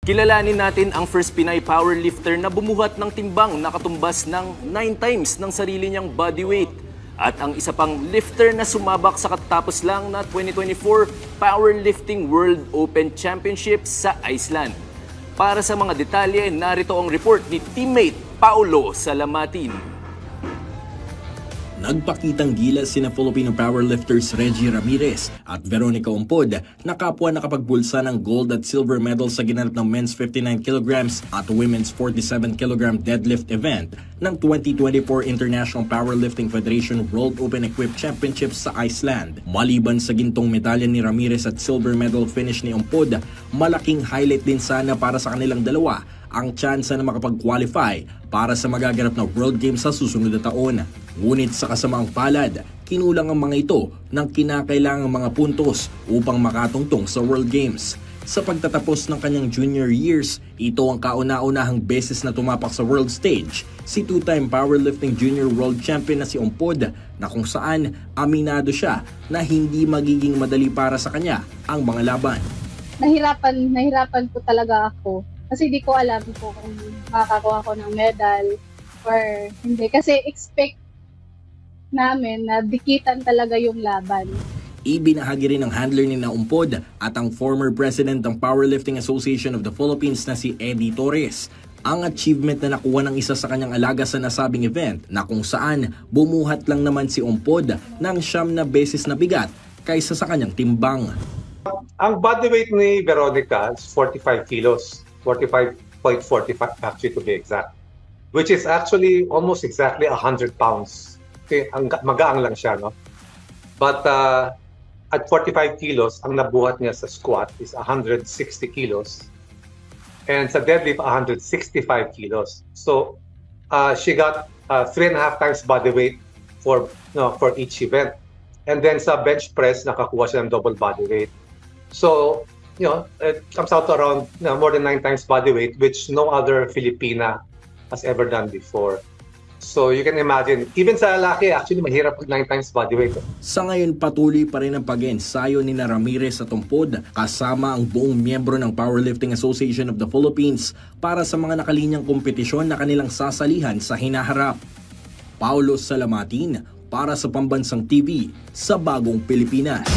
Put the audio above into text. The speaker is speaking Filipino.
Kilalanin natin ang first Pinay powerlifter na bumuhat ng timbang na katumbas ng 9 times ng sarili niyang body weight. At ang isa pang lifter na sumabak sa katatapos lang na 2024 Powerlifting World Open Championship sa Iceland. Para sa mga detalye, narito ang report ni teammate Paulo Salamatin. Nagpakitang gilas sina Filipino powerlifters Reggie Ramirez at Veronica Ompod na kapwa nakapagbulsa ng gold at silver medal sa ginanap ng men's 59 kg at women's 47 kg deadlift event ng 2024 International Powerlifting Federation World Open Equipped Championships sa Iceland. Maliban sa gintong medalya ni Ramirez at silver medal finish ni Ompod, malaking highlight din sana para sa kanilang dalawa ang tsansa na makapag-qualify para sa magaganap na World Games sa susunod na taon. Ngunit sa kasamaang palad, kinulang ang mga ito ng kinakailangang mga puntos upang makatungtong sa World Games. Sa pagtatapos ng kanyang junior years, ito ang kauna-unahang beses na tumapak sa world stage si two-time powerlifting junior world champion na si Ompod, na kung saan aminado siya na hindi magiging madali para sa kanya ang mga laban. Nahirapan po talaga ako. Kasi di ko alam po kung makakakuha ko ng medal or hindi. Kasi expect namin na dikitan talaga yung laban. Ibinahagi rin ng handler ni Ompod at ang former president ng Powerlifting Association of the Philippines na si Eddie Torres ang achievement na nakuha ng isa sa kanyang alaga sa nasabing event, na kung saan bumuhat lang naman si Ompod ng 9 na beses na bigat kaysa sa kanyang timbang. Ang body weight ni Veronica is 45 kilos. 45.45 actually, to be exact, which is actually almost exactly 100 pounds. Okay, magaang lang siya, no? But at 45 kilos, ang nabuhat niya sa squat is 160 kilos, and sa deadlift 165 kilos. So she got 3.5 times body weight for each event, and then sa bench press nakakuha siya ng double body weight. So it comes out to around more than 9 times body weight, which no other Filipina has ever done before. So you can imagine, even sa lalaki, actually mahirap pag 9 times body weight. Sa ngayon, patuloy pa rin ang pag-ensayo ni Ramirez at Ompod kasama ang buong miyembro ng Powerlifting Association of the Philippines para sa mga nakalinyang kompetisyon na kanilang sasalihan sa hinaharap. Paulo Salamatin para sa Pambansang TV sa Bagong Pilipinas.